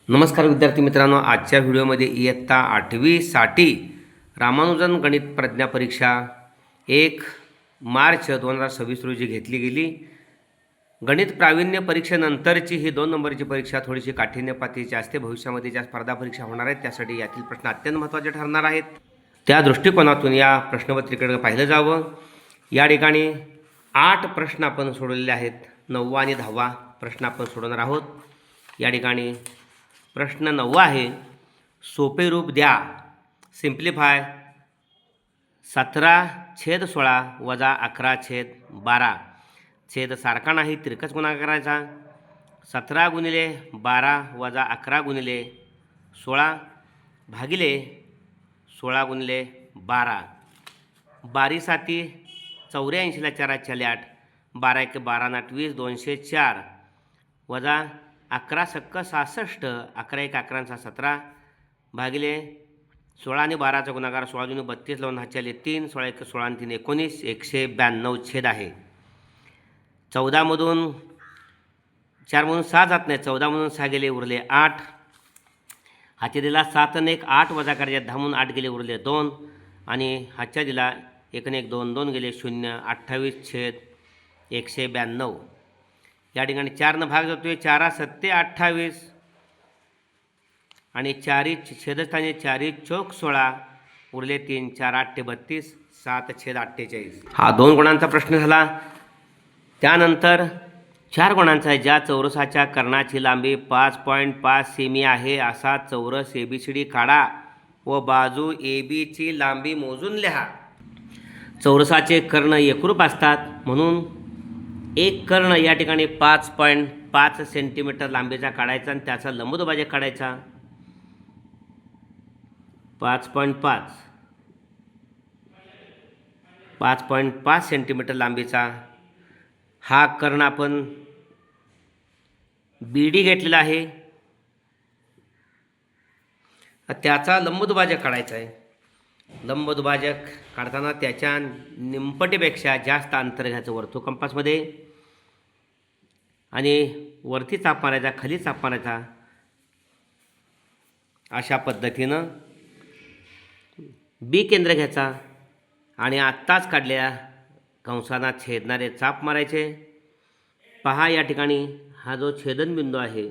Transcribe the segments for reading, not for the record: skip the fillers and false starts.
नमस्कार विद्यार्थी मित्रांनो, आजच्या व्हिडिओमध्ये इयत्ता 8वीसाठी रामानुजन गणित प्रज्ञा परीक्षा 1 मार्च 2026 रोजी घेतली गेली. गणित प्रावीण्य परीक्षेनंतरची ही 2 नंबरची परीक्षा थोडीशी काठिण्यपातीची असते. भविष्यामध्ये ज्या स्पर्धा परीक्षा होणार आहेत त्यासाठी यातील प्रश्न अत्यंत महत्त्वाचे ठरणार आहेत. त्या दृष्टिकोनातून या प्रश्नपत्रिकेकडे पाहिलं जावं. या ठिकाणी 8 प्रश्न आपण सोडवलेले आहेत. 9वा आणि 10वा प्रश्न आपण सोडवणार आहोत. या ठिकाणी प्रश्न 9 आहे, सोपे रूप द्या. सिम्प्लिफाय 17/16 वजा 11/12. छेद सारखा नाही, तिरकस गुणाकार करायचा. 17 गुणिले 12 वजा 11 गुणिले 16 भागिले 16 गुणिले 12. 12 साती 84ला 4 8, 12 1 12 8 20, 204 वजा 11 सक्क 66, 11 1 11 17 भागिले 16 आणि 12चा गुणाकार 16 जुने 32 लावून हातच्याले 3, 16 1 16 आणि 3 19, 192 छेद आहे. 14मधून 4 म्हणून 6 जात नाही, 14मधून 6 गेले उरले 8. हातच्या दिला 7 आणि 1 8 वजा करायचे, 10 म्हणून 8 गेले उरले 2 आणि हातच्या दिला 1 आणि 1 2 2 गेले 0, 28 छेद 192. या ठिकाणी 4 भाग जातोय, 4 7 28 आणि 4 छेदस्थानी 4 चौक 16 उरले 3, 4 8 32, 7 छेद 48. हा 2 गुणांचा प्रश्न झाला. त्यानंतर 4 गुणांचा आहे. ज्या चौरसाच्या कर्णाची लांबी 5.5 सेमी आहे असा चौरस ABCD काढा व बाजू ABची लांबी मोजून लिहा. चौरसाचे कर्ण एकरूप असतात म्हणून एक कर्ण या ठिकाणी 5.5 सेंटीमीटर लांबीचा काढायचा आणि त्याचा लंबदुभाजक काढायचा. 5.5 सेंटीमीटर लांबीचा हा कर्ण आपण BD घेतलेला आहे. त्याचा लंबदुभाजक काढायचा आहे. लंबदुभाजक काढताना त्याच्या निमपटीपेक्षा जास्त अंतर घ्यायचं वर्तुळ कंपासमध्ये आणि वरती चाप मारायचा, खाली चाप मारायचा. अशा पद्धतीनं B केंद्र घ्यायचा आणि आत्ताच काढलेल्या कंसांना छेदणारे चाप मारायचे. पहा या ठिकाणी हा जो छेदनबिंदू आहे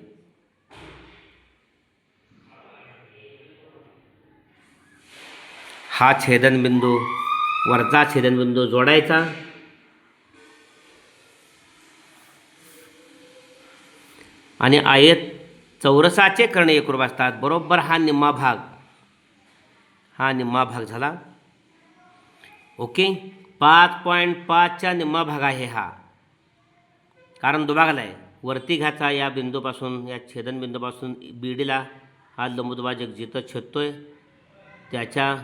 हा छेदनबिंदू वरचा छेदनबिंदू जोडायचा आणि आयत चौरसाचे कर्ण एकरूप असतात. बरोबर हा निम्मा भाग झाला. ओके, 5.5च्या निम्मा भाग आहे हा, कारण दुभागला आहे. वरती घ्यायचा या बिंदूपासून, या छेदनबिंदूपासून BDला हा लंबदुभाजक जिथं छेदतोय त्याच्या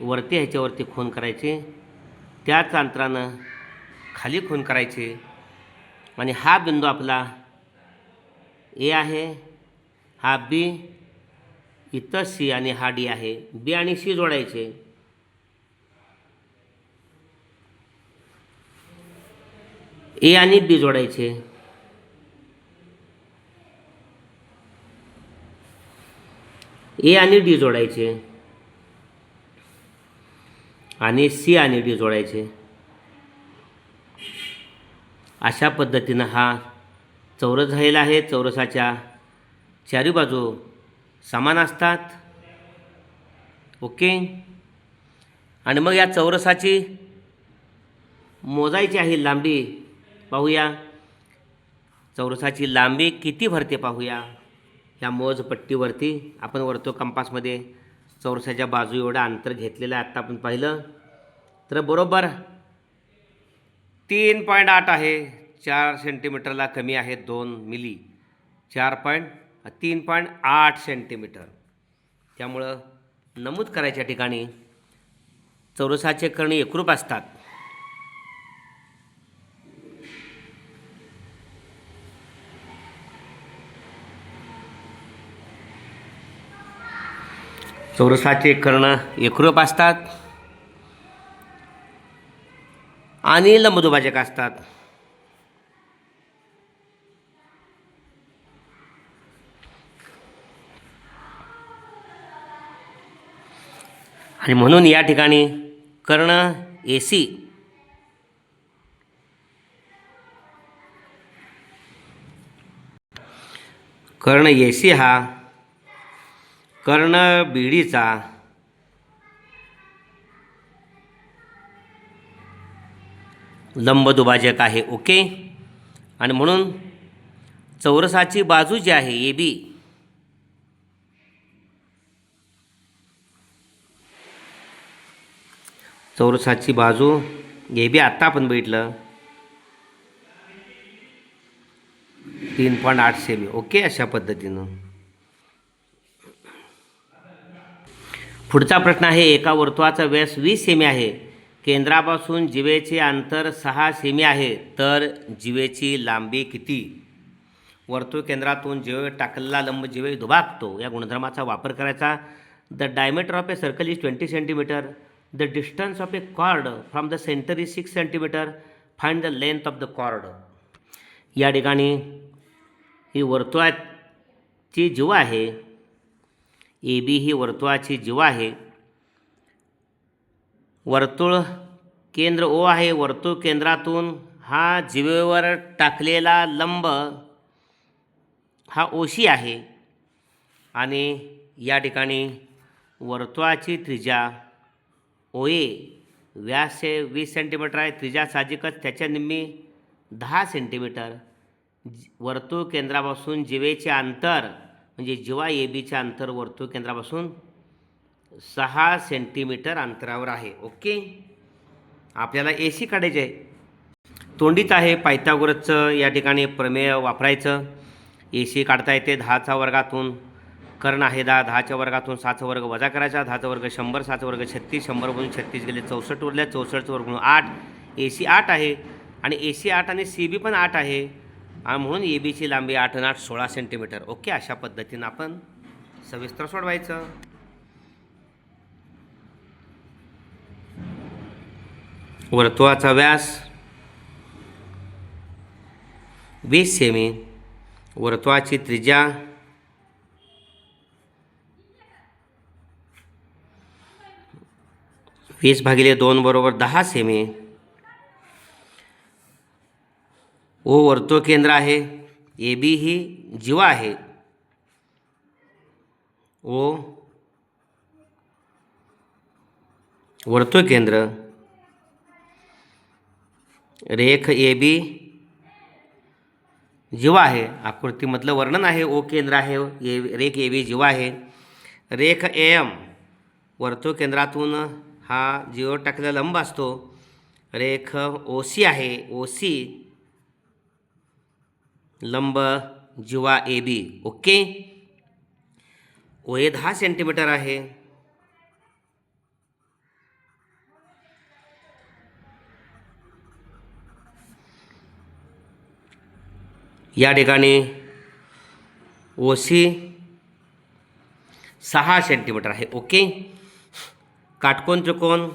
वरती ह्याच्यावरती खून करायचे, त्याच अंतरानं खाली खून करायचे आणि हा बिंदू आपला A आहे, हा B, इथं C आणि हा D आहे. B आणि C जोडायचे. A आणि B जोडायचे. A आणि D जोडायचे आणि C आणि D जोडायचे. अशा पद्धतीनं हा चौरस झालेला आहे. चौरसाच्या चारी बाजू समान असतात. ओके, आणि मग या चौरसाची मोजायची आहे लांबी. पाहूया चौरसाची लांबी किती भरते पाहूया. ह्या मोजपट्टीवरती आपण वर्तुळ कंपासमध्ये चौरसाच्या बाजू एवढं अंतर घेतलेलं आहे. आत्ता आपण पाहिलं तर बरोबर 3.8 आहे. 4 सेंटीमीटरला कमी आहे 2 मिली. 3.8 सेंटीमीटर. त्यामुळं नमूद करायच्या ठिकाणी चौरसाचे कर्ण एकरूप असतात. चौरसाचे कर्ण एकरूप असतात आणि लंबदुभाजक असतात. आणि म्हणून या ठिकाणी कर्ण AC हा कर्ण बीडीचा लंबदुभाजक आहे. ओके. आणि म्हणून चौरसाची बाजू जी आहे AB, चौरसाची बाजू AB आत्ता आपण बघितलं 3.8 सेमी. ओके. अशा पद्धतीनं पुढचा प्रश्न आहे, एका वर्तुळाचा व्यास 20 सेमी आहे, केंद्रापासून जिवेचे अंतर 6 सेमी आहे, तर जिवेची लांबी किती? वर्तुळ केंद्रातून जिवे टाकलेला लंब जिवे दुभागतो या गुणधर्माचा वापर करायचा. The diameter of a circle is 20 centimetre. The distance of a chord from the centre is 6 centimetre. Find the length of the chord. या ठिकाणी ही वर्तुळाची जिवा आहे. AB ही वर्तुळाची जिवा आहे. वर्तुळ केंद्र O आहे. वर्तुळ केंद्रातून हा जिवेवर टाकलेला लंब हा OC आहे. आणि या ठिकाणी वर्तुळाची त्रिज्या OA व्यास 20 सेंटीमीटर आहे. त्रिज्या साहजिकच त्याच्या निम्मी 10 सेंटीमीटर. वर्तुळ केंद्रापासून जिवेचे अंतर म्हणजे जिवा ABचे अंतर वर्तुळ केंद्रापासून 6 सेंटीमीटर अंतरावर आहे. ओके. आपल्याला AC काढायचे आहे. तोंडीत आहे. पायथागोरसचं या ठिकाणी प्रमेय वापरायचं. AC काढता येते 10चा वर्गातून. कर्ण आहे 10, 10च्या वर्गातून 6चा वर्ग वजा करायचा. 10चा वर्ग 100, 6चा वर्ग 36, 100 म्हणून 36 गेले 64 उरले. 64चा वर्ग म्हणून 8. AC 8 आहे आणि AC 8 आणि CB पण 8 आहे आणि म्हणून ABची लांबी 8 आणि 8 16 सेंटीमीटर. ओके. अशा पद्धतीनं आपण सविस्तर सोडवायचं. वर्तुळाचा व्यास 20 सेमी. वर्तुळाची त्रिज्या 20/2 बरोबर 10 सेमी. O वर्तुळ केंद्र आहे. AB ही जिवा आहे. O वर्तुळ केंद्र. रेख AB जिवा आहे. आकृतीमधलं वर्णन आहे. O केंद्र आहे. रेख AB जिवा आहे. रेख AM वर्तुळ केंद्रातून हा जिवेवर टाकलेला लंब असतो. रेख OC आहे. OC लंब जिवा AB. ओके. OA 10 सेंटीमीटर आहे. या ठिकाणी OC 6 सेंटीमीटर आहे. ओके. काटकोन त्रिकोण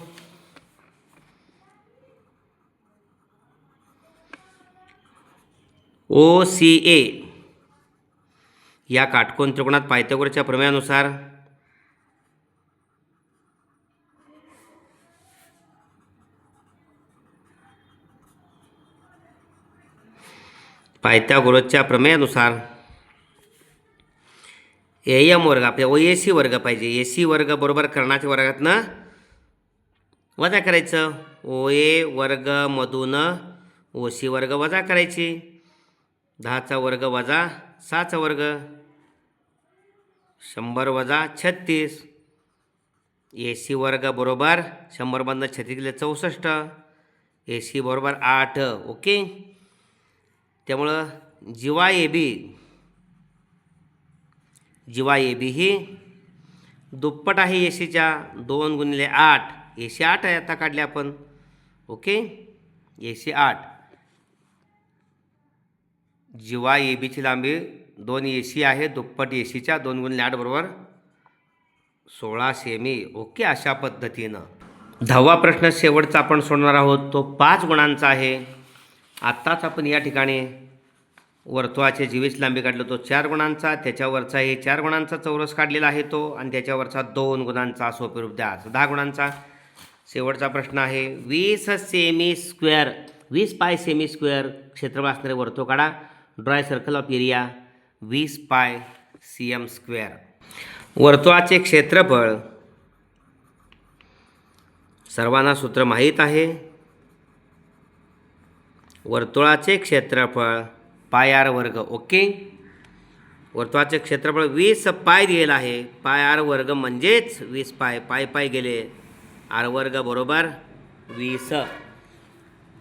OCA या काटकोन त्रिकोणात पायथागोरसच्या प्रमेयानुसार AM वर्ग आपल्या OAC वर्ग पाहिजे. AC वर्ग बरोबर कर्णाच्या वर्गातनं वजा करायचं. OA वर्गमधून OC वर्ग वजा करायची. 10चा वर्ग वजा 6चा वर्ग 100 वजा 36. AC वर्ग बरोबर 100 मधनं 36 गेले 64. AC बरोबर 8. ओके. त्यामुळं जिवा AB ही दुप्पट आहे ACच्या 2 गुणिले 8. AC 8 आहे आता काढले आपण. ओके. AC 8. जिवा ABची लांबी 2 AC आहे. दुप्पट ACच्या 2 गुणिले 8 बरोबर 16 सेमी. ओके. अशा पद्धतीनं 10वा प्रश्न शेवटचा आपण सोडणार आहोत. तो 5 गुणांचा आहे. आत्ताच आपण या ठिकाणी वर्तुळाचे जीवेची लांबी काढलं तो 4 गुणांचा, त्याच्यावरचा हे 4 गुणांचा चौरस काढलेला आहे तो, आणि त्याच्यावरचा 2 गुणांचा सोपे रूप द्या, 10 गुणांचा. शेवटचा प्रश्न आहे 20 सेमी स्क्वेअर 20 पाय सेमी स्क्वेअर क्षेत्रफळ असणारे वर्तुळ काढा. ड्रॉ सर्कल ऑफ एरिया 20 पाय cm स्क्वेअर. वर्तुळाचे क्षेत्रफळ सर्वांना सूत्र माहीत आहे. वर्तुळाचे क्षेत्रफळ पाय आर वर्ग. ओके, वर्तुळाचे क्षेत्रफळ 20 पाय दिलेलं आहे. पाय आर वर्ग म्हणजेच 20 पाय, पाय पाय गेले, आर वर्ग बरोबर 20.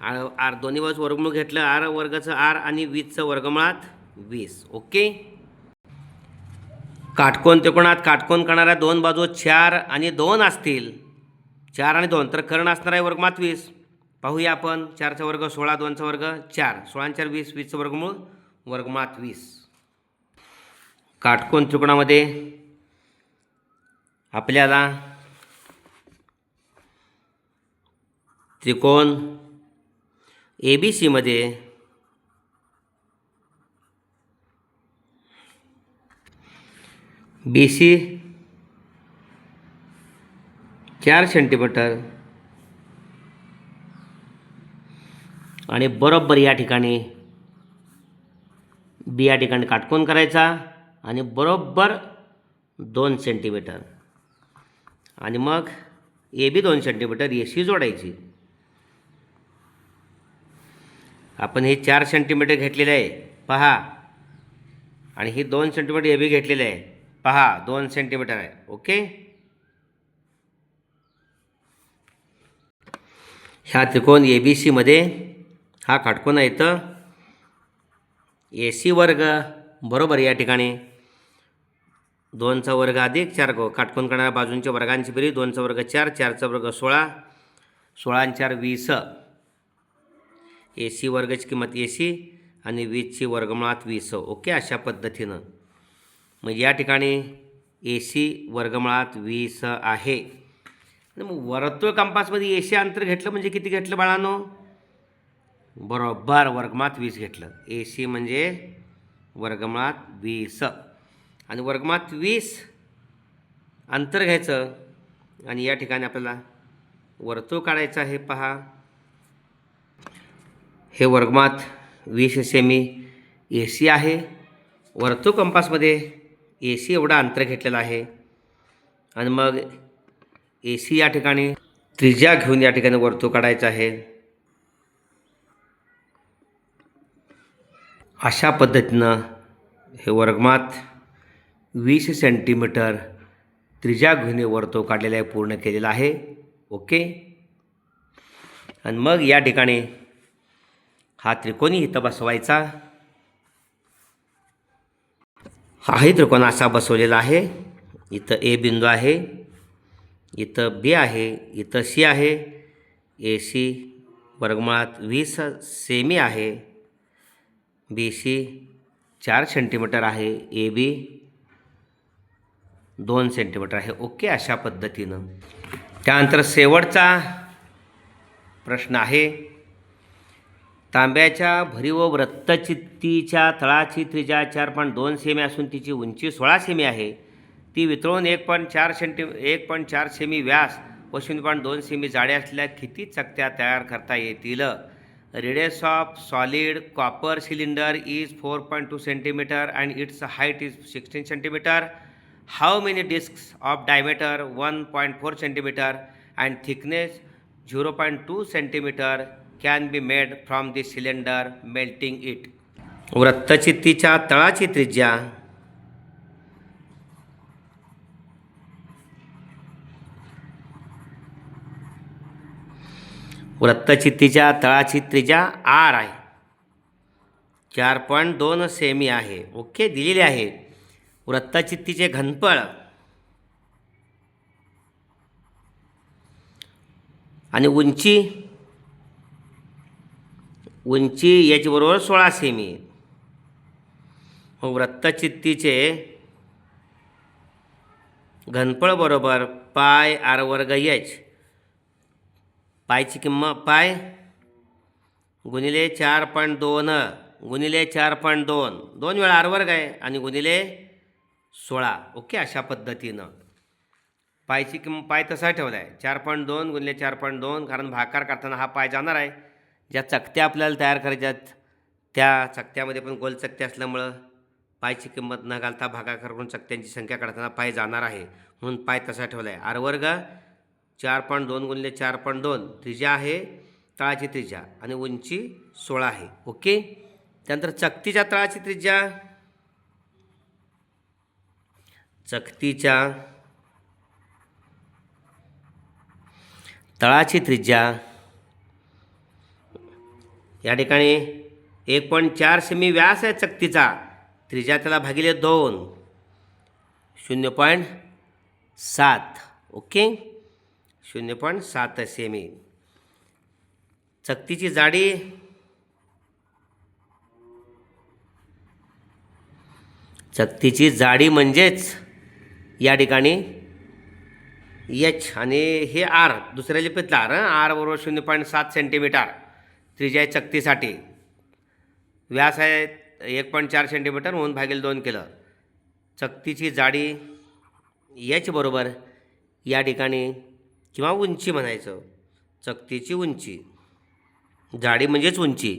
आर दोन्ही बाजू वर्गमूळ घेतलं, आर वर्गाचं आर आणि 20चं वर्गमुळात 20. ओके, काटकोन त्रिकोणात काटकोन करणाऱ्या दोन बाजू 4 आणि 2 असतील. 4 आणि 2 तर कर्ण असणार आहे वर्गमुळात 20. पाहूया आपण. 4चा वर्ग 16, 2चा वर्ग 4, 16 आणि 4 20, 20चं वर्गमूळ वर्गमुळात 20. काटकोन त्रिकोणामध्ये आपल्याला त्रिकोण ABC मध्ये BC 4 सेंटीमीटर आणि बरोबर या ठिकाणी बी या ठिकाणी काटकोन करायचा आणि बरोबर 2 सेंटीमीटर आणि मग AB 2 सेंटीमीटर AC जोडायची. आपण हे 4 सेंटीमीटर घेतलेले आहे पहा, आणि ही 2 सेंटीमीटर AB घेतलेले आहे पहा, 2 सेंटीमीटर आहे. ओके, ह्या त्रिकोण ABC मध्ये हा काटकोन आहे तर AC वर्ग बरोबर या ठिकाणी 2चा वर्ग अधिक 4 काटकोन करणाऱ्या बाजूंच्या वर्गांची बेरीज 2चा वर्ग 4, 4चा वर्ग 16, 16 आणि 4 20. AC वर्गाची किंमत AC आणि 20ची वर्गमुळात 20. ओके, अशा पद्धतीनं मग या ठिकाणी AC वर्गमुळात 20 आहे. मग वर्तुळ कंपासमध्ये AC अंतर घेतलं म्हणजे किती घेतलं बाळांनो? बरोबर वर्गमुळात 20 घेतलं. AC म्हणजे वर्गमुळात 20 आणि वर्गमुळात 20 अंतर घ्यायचं आणि या ठिकाणी आपल्याला वर्तुळ काढायचं आहे. पहा, हे वर्गमुळात 20 सेमी AC आहे. वर्तुळ कंपासमध्ये AC एवढा अंतर घेतलेलं आहे आणि मग AC या ठिकाणी त्रिज्या घेऊन या ठिकाणी वर्तुळ काढायचं आहे. अशा पद्धतीनं हे वर्गमुळात 20 सेंटीमीटर त्रिज्या घेऊन वर्तुळ काढलेलं आहे, पूर्ण केलेलं आहे. ओके, आणि मग या ठिकाणी हा त्रिकोणी इथं बसवायचा. हाही त्रिकोण असा बसवलेला आहे. इथं A बिंदू आहे, इथं B आहे, इथं C आहे. AC वर्गमुळात 20 सेमी आहे. BC 4 सेंटीमीटर आहे. AB 2 सेंटीमीटर आहे. ओके, अशा पद्धतीनं. त्यानंतर शेवटचा प्रश्न आहे, तांब्याच्या भरीव वृत्तचित्तीच्या तळाची त्रिज्या 4.2 सेमी असून तिची उंची 16 सेमी आहे. ती वितळून 1.4 सेमी व्यास व 0.2 सेमी जाडे असलेल्या किती चकत्या तयार करता येतील? Radius of solid copper cylinder is 4.2 centimetre and its height is 16 centimetre. How many discs of diameter 1.4 centimetre and thickness 0.2 centimetre can be made from the cylinder melting it. वृत्तचित्तीच्या तळाची त्रिज्या वृत्तचित्तीच्या तळाची त्रिज्या R आहे, 4.2 सेमी आहे. Okay, दिलेली आहे. वृत्तचित्तीचे घनफळ आणि उंची याची बरोबर 16 सेमी. वृत्तचित्तीचे घनफळ बरोबर पाय R वर्ग H. पायची किंमत पाय गुणिले 4.2 गुणिले 4.2, 2 वेळा आर वर्ग आहे आणि गुणिले 16. ओके, अशा पद्धतीनं पायची पाय तसा ठेवला आहे 4.2 गुणिले 4.2, कारण भागाकार करताना हा पाय जाणार आहे. ज्या चकत्या आपल्याला तयार करायच्यात त्या चकत्यामध्ये पण गोल चकत्या असल्यामुळं पायची किंमत न घालता भागाकार करून चकत्यांची संख्या काढताना पाय जाणार आहे, म्हणून पाय तसा ठेवला आहे. आर वर्ग 4.2 गुणिले 4.2, त्रिज्या आहे तळाची त्रिज्या आणि उंची 16 आहे. ओके, त्यानंतर चकतीच्या तळाची त्रिज्या, चकतीच्या तळाची त्रिज्या या ठिकाणी 1.4 सेमी व्यास आहे चकतीचा, त्रिज्या त्याला भागिले 2, 0.7. Okay, 0.7 semi. चकतीची जाडी, चकतीची जाडी म्हणजेच या ठिकाणी एच आणि हे आर, दुसऱ्या लिपीतला आर बरोबर 0.7 सेंटीमीटर त्रिज्या आहे चकतीसाठी. व्यास आहे 1.4 सेंटीमीटर म्हणून भागिले 2 केलं. चकतीची जाडी एच बरोबर या ठिकाणी किंवा उंची म्हणायचं, चकतीची उंची, जाडी म्हणजेच उंची,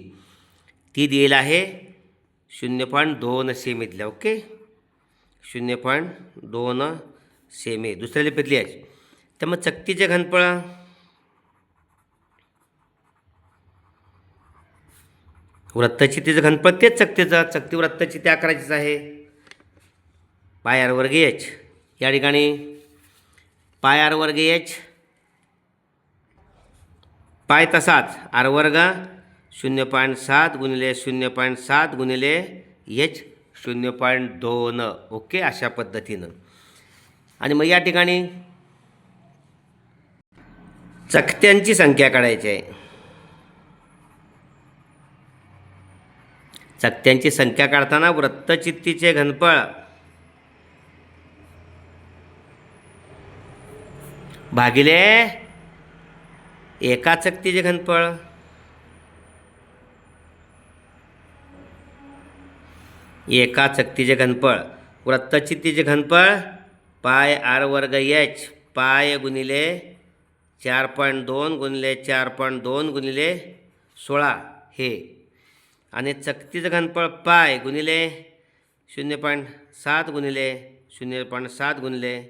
ती दिलेली आहे 0.2 सेमीतल्या. ओके, 0.2 सेमी दुसऱ्या लिपीतली आहे. तर मग चकतीचे घनफळ, वृत्तचित्तीचं घनफळ तेच चकतीचं, चकती वृत्तचित्ती आकाराचीच आहे. पाय आर वर्ग एच, या ठिकाणी पाय आर वर्ग एच, पाय तसाच आर वर्ग 0.7 गुणिले 0.7 गुणिले एच 0.2. ओके, अशा पद्धतीनं. आणि मग या ठिकाणी चकत्यांची संख्या काढायची आहे. चकत्यांची संख्या काढताना वृत्तचित्तीचे घनफळ भागिले एका चकतीचे घनफळ, एका चकतीचे घनफळ, वृत्तचित्तीचे घनफळ पाय आर वर्ग एच, पाय गुणिले 4.2 गुणिले 4.2 गुणिले 16 हे, आणि चकतीचं घनफळ पाय गुणिले 0.7 गुणिले 0.7 गुणिले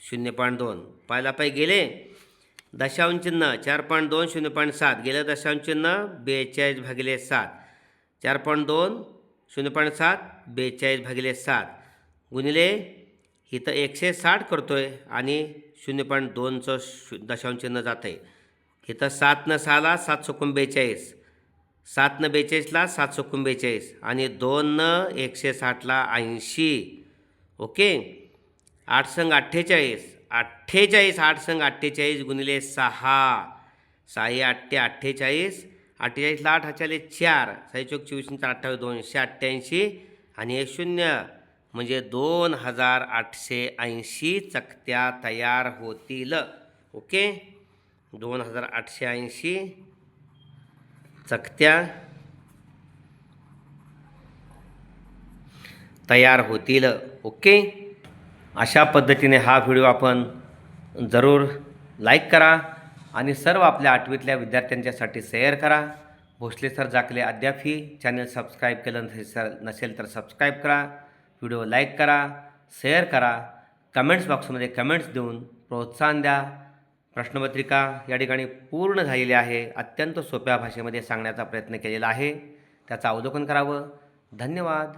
0.2. पायला पाय गेले, दशांश चिन्ह 4.2 0.7 गेलं, दशांश चिन्ह 42 भागिले 7, 4.2 0.7 42 भागिले 7 गुणिले इथं 160 करतोय आणि 0.2चं दशांश चिन्ह जातं आहे. इथं 7 न 6ला 7 चौकोन 42, 7 न 42ला 7 चौकोन 42 आणि 2 न 160ला 80. ओके, 8 संग 48, 48 8 संग 48 गुणिले 6, 6 8 48, 48ला 8 हाच्याले 4, 6 चौक 24 28 288 आणि 1 0 म्हणजे 2880 चकत्या तयार होतील. ओके, 2880 चकत्या तयार होतील. ओके, अशा पद्धतीने हा व्हिडिओ आपण जरूर लाईक करा आणि सर्व आपल्या 8वीतल्या विद्यार्थ्यांच्यासाठी शेअर करा. भोसले सर जाकले अद्यापही चॅनल सबस्क्राईब केलं नसेल तर सबस्क्राईब करा, व्हिडिओ लाईक करा, शेअर करा, कमेंट्स बॉक्समध्ये कमेंट्स देऊन प्रोत्साहन द्या. प्रश्नपत्रिका या ठिकाणी पूर्ण झालेली आहे, अत्यंत सोप्या भाषेमध्ये सांगण्याचा प्रयत्न केलेला आहे, त्याचं अवलोकन करावं. धन्यवाद.